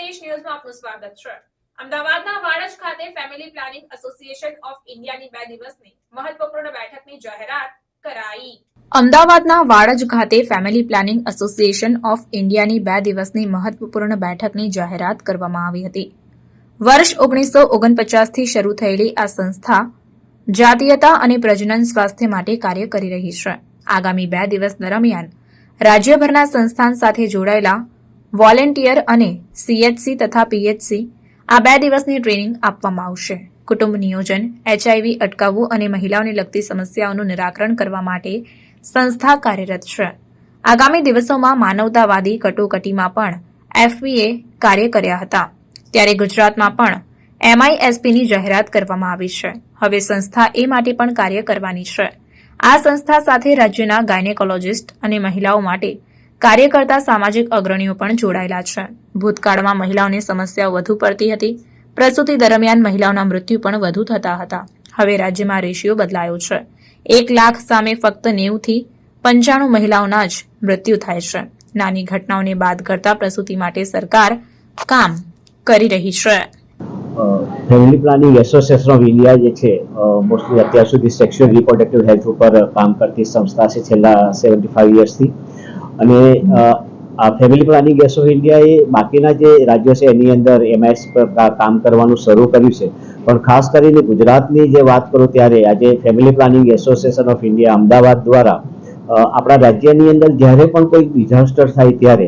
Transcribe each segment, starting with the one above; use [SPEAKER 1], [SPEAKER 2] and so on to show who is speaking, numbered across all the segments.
[SPEAKER 1] પ્રદેશ ન્યૂઝમાં આપનું સ્વાગત છે। અમદાવાદના વાડજ ખાતે ફેમિલી પ્લાનિંગ એસોસિએશન ઓફ ઇન્ડિયાની 2 દિવસની મહત્વપૂર્ણ બેઠકની જાહેરાત કરાઈ। અમદાવાદના વાડજ ખાતે ફેમિલી પ્લાનિંગ એસોસિએશન ઓફ ઇન્ડિયાની 2 દિવસની મહત્વપૂર્ણ બેઠકની જાહેરાત કરવામાં આવી હતી। વર્ષ 1949 થી શરૂ થયેલી આ સંસ્થા જાતીયતા અને પ્રજનન સ્વાસ્થ્ય માટે કાર્ય કરી રહી છે। આગામી 2 દિવસ દરમિયાન રાજ્યભરના સંસ્થાન સાથે જોડાયેલા વોલેન્ટિયર અને સીએચસી તથા પીએચસી આ 2 દિવસની ટ્રેનિંગ આપવામાં આવશે। કુટુંબ નિયોજન, એચઆઈવી અટકાવવું અને મહિલાઓને લગતી સમસ્યાઓનું નિરાકરણ કરવા માટે સંસ્થા કાર્યરત છે। આગામી દિવસોમાં માનવતાવાદી કટોકટીમાં પણ એફવીએ કાર્ય કર્યા હતા, ત્યારે ગુજરાતમાં પણ એમઆઈએસપીની જાહેરાત કરવામાં આવી છે। હવે સંસ્થા એ માટે પણ કાર્ય કરવાની છે। આ સંસ્થા સાથે રાજ્યના ગાયનેકોલોજિસ્ટ અને મહિલાઓ માટે કાર્ય કરતા સામાજિક અગ્રણીઓ પણ જોડાયેલા છે। ભૂતકાળમાં મહિલાઓની સમસ્યાઓ વધુ પડતી હતી। પ્રસૂતિ દરમિયાન મહિલાઓના મૃત્યુ પણ વધુ થતા હતા। હવે રાજ્યમાં રેશિયો બદલાયો છે। 1 લાખ સામે ફક્ત 90 થી 95 મહિલાઓના જ મૃત્યુ થાય છે। નાની ઘટનાઓને બાદ કરતા પ્રસૂતિ માટે સરકાર કામ કરી રહી છે।
[SPEAKER 2] Family planning association of India જે છે મોસ્ટલી અત્યાર સુધી સેક્સ્યુઅલ રિપ્રોડક્ટિવ હેલ્થ ઉપર કામ કરતી સંસ્થા છે છેલ્લા 75 યર્સથી। અને આ ફેમિલી પ્લાનિંગ એસો ઇન્ડિયાએ બાકીના જે રાજ્યો છે એની અંદર એમઆઈએસ પર કામ કરવાનું શરૂ કર્યું છે, પણ ખાસ કરીને ગુજરાતની જે વાત કરું ત્યારે આજે family planning association of India Ahmedabad દ્વારા આપણા રાજ્યની અંદર જ્યારે પણ કોઈ ડિઝાસ્ટર થાય ત્યારે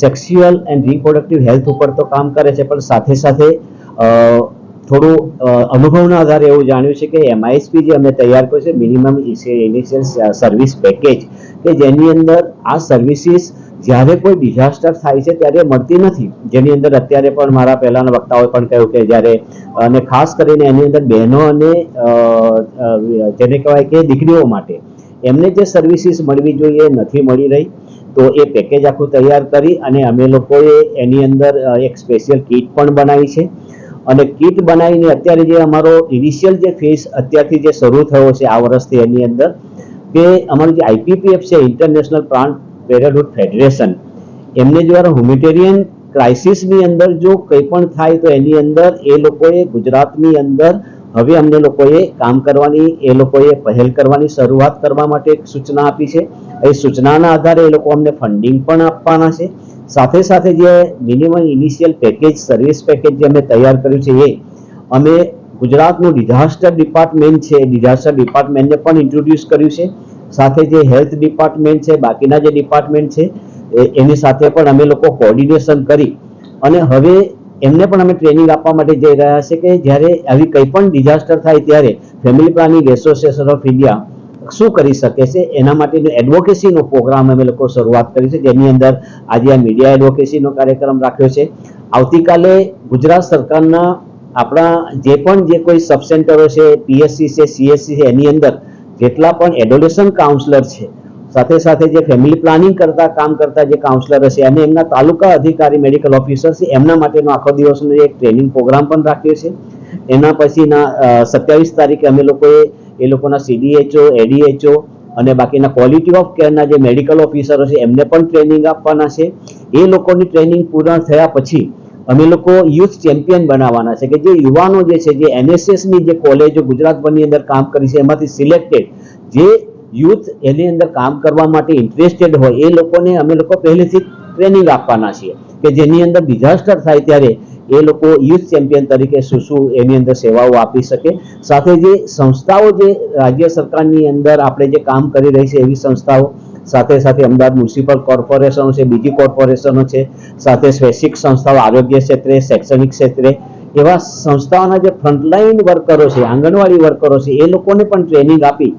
[SPEAKER 2] સેક્સ્યુઅલ એન્ડ રિપ્રોડક્ટિવ હેલ્થ ઉપર તો કામ કરે છે, પણ સાથે સાથે થોડું અનુભવના આધારે એવું જાણ્યું છે કે એમઆઈએસપી જે અમે તૈયાર કર્યું છે મિનિમમ ઇનિશિયલ સર્વિસ પેકેજ, કે જેની અંદર આ સર્વિસીસ જ્યારે કોઈ ડિઝાસ્ટર થાય છે ત્યારે મળતી નથી, જેની અંદર અત્યારે પણ મારા પહેલાના વક્તાઓએ પણ કહ્યું કે જ્યારે અને ખાસ કરીને એની અંદર બહેનો અને જેને કહેવાય કે દીકરીઓ માટે એમને જે સર્વિસીસ મળવી જોઈએ નથી મળી રહી। તો એ પેકેજ આખું તૈયાર કરી અને અમે લોકોએ એની અંદર એક સ્પેશિયલ કીટ પણ બનાવી છે। અને કીટ બનાવીને અત્યારે જે અમારો ઇનિશિયલ જે ફેઝ અત્યારથી જે શરૂ થયો છે આ વર્ષથી એની અંદર કે અમારું જે આઈપીપીએફ છે ઇન્ટરનેશનલ પ્લાન્ટ પેરેન્ટહુડ ફેડરેશન, એમને દ્વારા હ્યુમેનિટેરિયન ક્રાઇસિસની અંદર જો કંઈ પણ થાય તો એની અંદર એ લોકોએ ગુજરાતની અંદર હવે અમને લોકોએ કામ કરવાની એ લોકોએ પહેલ કરવાની શરૂઆત કરવા માટે એક સૂચના આપી છે। એ સૂચનાના આધારે એ લોકો અમને ફંડિંગ પણ આપવાના છે। સાથે સાથે જે minimum initial package service package જે અમે તૈયાર કર્યું છે એ અમે ગુજરાતનું ડિઝાસ્ટર ડિપાર્ટમેન્ટ છે ડિઝાસ્ટર ડિપાર્ટમેન્ટને પણ ઇન્ટ્રોડ્યુસ કર્યું છે। સાથે જે હેલ્થ ડિપાર્ટમેન્ટ છે બાકીના જે ડિપાર્ટમેન્ટ છે એની સાથે પણ અમે લોકો કોર્ડિનેશન કરી અને હવે એમને પણ અમે ટ્રેનિંગ આપવા માટે જઈ રહ્યા છે કે જ્યારે આવી કંઈ પણ ડિઝાસ્ટર થાય ત્યારે family planning association of India શું કરી શકે છે એના માટેનો એડવોકેસીનો પ્રોગ્રામ અમે લોકો શરૂઆત કરી છે, જેની અંદર આજે આ મીડિયા એડવોકેસીનો કાર્યક્રમ રાખ્યો છે। આવતીકાલે ગુજરાત સરકારના આપણા જે પણ જે કોઈ સબ સેન્ટરો છે, પીએસસી છે, સીએસસી છે, એની અંદર જેટલા પણ એડોલેસન્ટ કાઉન્સલર છે, સાથે સાથે જે ફેમિલી પ્લાનિંગ કામ કરતા જે કાઉન્સલર છે અને એમના તાલુકા અધિકારી મેડિકલ ઓફિસર છે એમના માટેનો આખો દિવસનો એક ટ્રેનિંગ પ્રોગ્રામ પણ રાખ્યો છે। એના પછીના 27 તારીખે અમે લોકોએ એ લોકોના સીડીએચઓ, એડીએચઓ અને બાકીના ક્વોલિટી ઓફ કેરના જે મેડિકલ ઓફિસરો છે એમને પણ ટ્રેનિંગ આપવાના છે। એ લોકોની ટ્રેનિંગ પૂર્ણ થયા પછી અમે લોકો યુથ ચેમ્પિયન બનાવવાના છે કે જે યુવાનો જે છે જે એનએસએસની જે કોલેજો ગુજરાતભરની અંદર કામ કરી છે એમાંથી સિલેક્ટેડ જે યુથ એની અંદર કામ કરવા માટે ઇન્ટરેસ્ટેડ હોય એ લોકોને અમે લોકો પહેલેથી ટ્રેનિંગ આપવાના છીએ કે જેની અંદર ડિઝાસ્ટર થાય ત્યારે એ લોકો યુથ ચેમ્પિયન તરીકે શું એની અંદર સેવાઓ આપી શકે। સાથે જે સંસ્થાઓ જે રાજ્ય સરકારની અંદર આપણે જે કામ કરી રહી છે એવી સંસ્થાઓ, સાથે સાથે અમદાવાદ મ્યુનિસિપલ કોર્પોરેશનો છે, બીજી કોર્પોરેશનો છે, સાથે સ્વૈચ્છિક સંસ્થાઓ આરોગ્ય ક્ષેત્રે, શૈક્ષણિક ક્ષેત્રે એવા સંસ્થાઓના જે ફ્રન્ટલાઈન વર્કરો છે, આંગણવાડી વર્કરો છે એ લોકોને પણ ટ્રેનિંગ આપી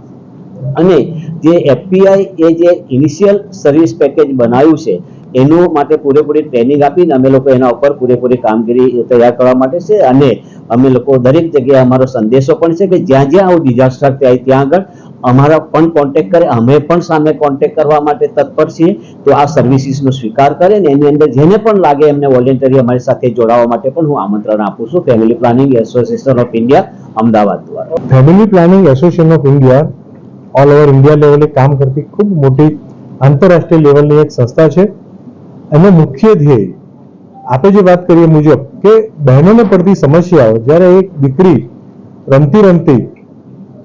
[SPEAKER 2] અને જે એફપીઆઈ એ જે ઇનિશિયલ સર્વિસ પેકેજ બનાવ્યું છે એનું માટે પૂરેપૂરી ટ્રેનિંગ આપીને અમે લોકો એના ઉપર પૂરેપૂરી કામગીરી તૈયાર કરવા માટે છે। અને અમે લોકો દરેક જગ્યાએ અમારો સંદેશો પણ છે કે જ્યાં જ્યાં આવું ડિઝાસ્ટર થાય ત્યાં આગળ અમારા પણ કોન્ટેક્ટ કરે, અમે પણ સામે કોન્ટેક્ટ કરવા માટે તત્પર છીએ। તો આ સર્વિસીસનો સ્વીકાર કરે ને એની અંદર જેને પણ લાગે એમને વોલેન્ટરી અમારી સાથે જોડાવા માટે પણ હું આમંત્રણ આપું છું family planning association of India Ahmedabad દ્વારા।
[SPEAKER 3] Family planning association of India all over India લેવલે કામ કરતી ખૂબ મોટી આંતરરાષ્ટ્રીય લેવલની એક સંસ્થા છે। એનો મુખ્ય ધ્યેય આપે જે વાત કરીએ મુજબ કે બહેનોને પડતી સમસ્યાઓ, જ્યારે એક દીકરી રમતી રમતી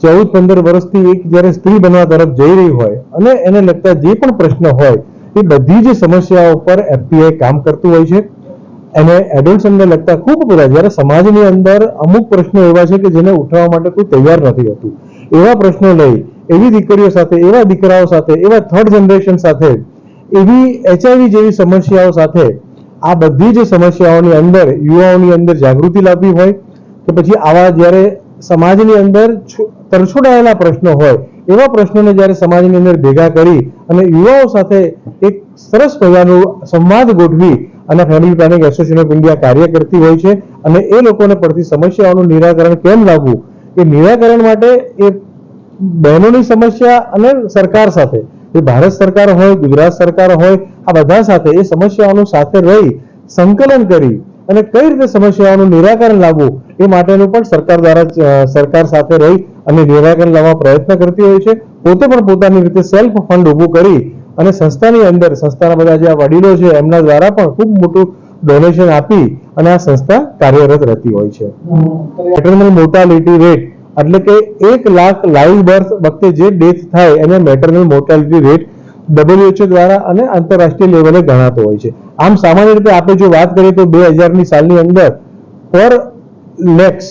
[SPEAKER 3] 14-15 વર્ષથી એક જ્યારે સ્ત્રી બનવા તરફ જઈ રહી હોય અને એને લગતા જે પણ પ્રશ્ન હોય એ બધી જ સમસ્યાઓ પર એફપીઆઈ કામ કરતું હોય છે. અને એડોલ્સનને લગતા ખૂબ બધા, જ્યારે સમાજની અંદર અમુક પ્રશ્નો એવા છે કે જેને ઉઠાવવા માટે કોઈ તૈયાર નથી હોતું, એવા પ્રશ્નો લઈ એવી દીકરીઓ સાથે, એવા દીકરાઓ સાથે, એવા થર્ડ જનરેશન સાથે, એવી HIV જેવી સમસ્યાઓ સાથે આ બધી જ સમસ્યાઓની અંદર યુવાઓની અંદર જાગૃતિ લાવવી હોય કે પછી આવા જ્યારે સમાજની અંદર તરછોડાયેલા પ્રશ્નો હોય એવા પ્રશ્નોને જ્યારે સમાજની અંદર ભેગા કરી અને યુવાઓ સાથે એક સરસ મજાનું સંવાદ ગોઠવી અને family planning association of India કાર્ય કરતી હોય છે. અને એ લોકોને પડતી સમસ્યાઓનું નિરાકરણ કેમ લાવવું, એ નિરાકરણ માટે એ બહેનોની સમસ્યા અને સરકાર સાથે, એ ભારત સરકાર હોય, ગુજરાત સરકાર હોય, આ બધા સાથે એ સમસ્યાઓનું સાથે રહી સંકલન કરી અને કઈ રીતે સમસ્યાઓનું નિરાકરણ લાવવું એ માટેનું પણ સરકાર દ્વારા સરકાર સાથે રહી અને નિરાકરણ લાવવા પ્રયત્ન કરતી હોય છે. પોતે પણ પોતાની રીતે સેલ્ફ ફંડ ઊભું કરી અને સંસ્થાની અંદર સંસ્થાના બધા જે વડીલો છે એમના દ્વારા પણ ખૂબ મોટું ડોનેશન આપી અને આ સંસ્થા કાર્યરત રહેતી હોય છે. મેટરનલ મોર્ટાલિટી રેટ એટલે કે 1 લાખ લાઈવ બર્થ વખતે જે ડેથ થાય એને મેટરનલ મોર્ટાલિટી રેટ WHO દ્વારા અને આંતરરાષ્ટ્રીય લેવલે ગણાતો હોય છે. આમ સામાન્ય રીતે આપણે જો વાત કરીએ તો 2000ની સાલની અંદર પર લેક્સ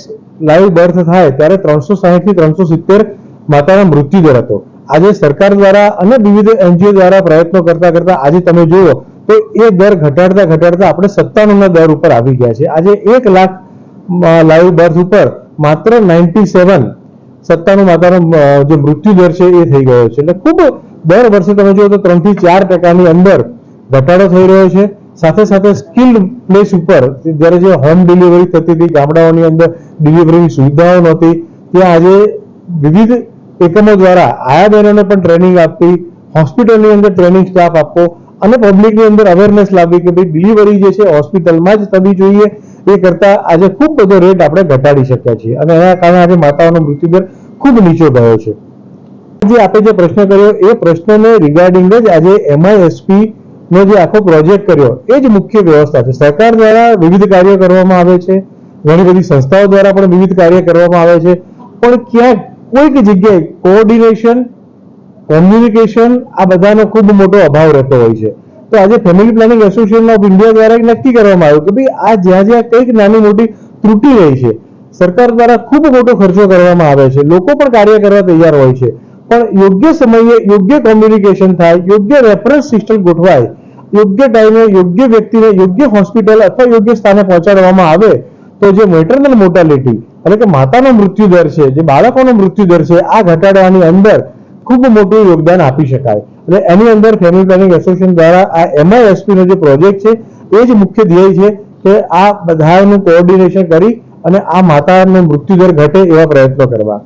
[SPEAKER 3] લાઈવ બર્થ થાય ત્યારે 360 થી 370 માતાના મૃત્યુ દર હતો. આજે સરકાર દ્વારા અને વિવિધ NGO દ્વારા પ્રયત્નો કરતા કરતા આજે તમે જુઓ તો એ દર ઘટાડતા ઘટાડતા આપણે 97ના દર ઉપર આવી ગયા છે. આજે 1 લાખ લાઈવ બર્થ ઉપર માત્ર 97 માતાનો જે મૃત્યુ દર છે એ થઈ ગયો છે. એટલે ખૂબ દર વર્ષે તમે જુઓ તો 3 થી 4% અંદર ઘટાડો થઈ રહ્યો છે. સાથે સાથે સ્કિલ્ડ પ્લેસ ઉપર જ્યારે જે હોમ ડિલિવરી થતી હતી, ગામડાઓની અંદર ડિલિવરીની સુવિધાઓ નહોતી, ત્યાં આજે વિવિધ એકમો દ્વારા આયા બહેનોને પણ ટ્રેનિંગ આપવી, હોસ્પિટલની અંદર ટ્રેનિંગ સ્ટાફ આપવો અને પબ્લિકની અંદર અવેરનેસ લાવવી કે ભાઈ ડિલિવરી જે છે હોસ્પિટલમાં જ થવી જોઈએ, એ કરતા આજે ખૂબ બધો રેટ આપણે ઘટાડી શક્યા છીએ અને એના કારણે આજે માતાઓનો મૃત્યુદર ખૂબ નીચો ગયો છે. જે આપણે જે પ્રશ્ન કર્યો એ પ્રશ્નને રિગાર્ડિંગ જ આજે MISP નો જે આખો પ્રોજેક્ટ કર્યો એ જ મુખ્ય વ્યવસ્થા છે. સરકાર દ્વારા વિવિધ કાર્યો કરવામાં આવે છે, ઘણી બધી સંસ્થાઓ દ્વારા પણ વિવિધ કાર્ય કરવામાં આવે છે, પણ ક્યાંક કોઈક જગ્યાએ કોઓર્ડિનેશન, કોમ્યુનિકેશન આ બધાનો ખૂબ મોટો અભાવ રહેતો હોય છે. તો આજે family planning association of India દ્વારા નક્કી કરવામાં આવ્યું કે ભાઈ આ જ્યાં જ્યાં કંઈક નાની મોટી ત્રુટિ રહી છે, સરકાર દ્વારા ખૂબ મોટો ખર્ચો કરવામાં આવે છે, લોકો પણ કાર્ય કરવા તૈયાર હોય છે, પણ યોગ્ય સમયે યોગ્ય કોમ્યુનિકેશન થાય, યોગ્ય રેફરન્સ સિસ્ટમ ગોઠવાય, યોગ્ય ટાઈમે યોગ્ય વ્યક્તિને યોગ્ય હોસ્પિટલ અથવા યોગ્ય સ્થાને પહોંચાડવામાં આવે તો જે મેટરનલ મોર્ટાલિટી એટલે કે માતાનો મૃત્યુ દર છે, જે બાળકોનો મૃત્યુ દર છે, આ ઘટાડવાની અંદર ખૂબ મોટું યોગદાન આપી શકાય. એટલે એની અંદર ફેમિલી પ્લાનિંગ એસોસિએશન દ્વારા આ MISP નો જે પ્રોજેક્ટ છે એ જ મુખ્ય ધ્યેય છે કે આ બધાનું કોઓર્ડિનેશન કરી અને આ માતાનો મૃત્યુ દર ઘટે એવા પ્રયત્નો કરવા.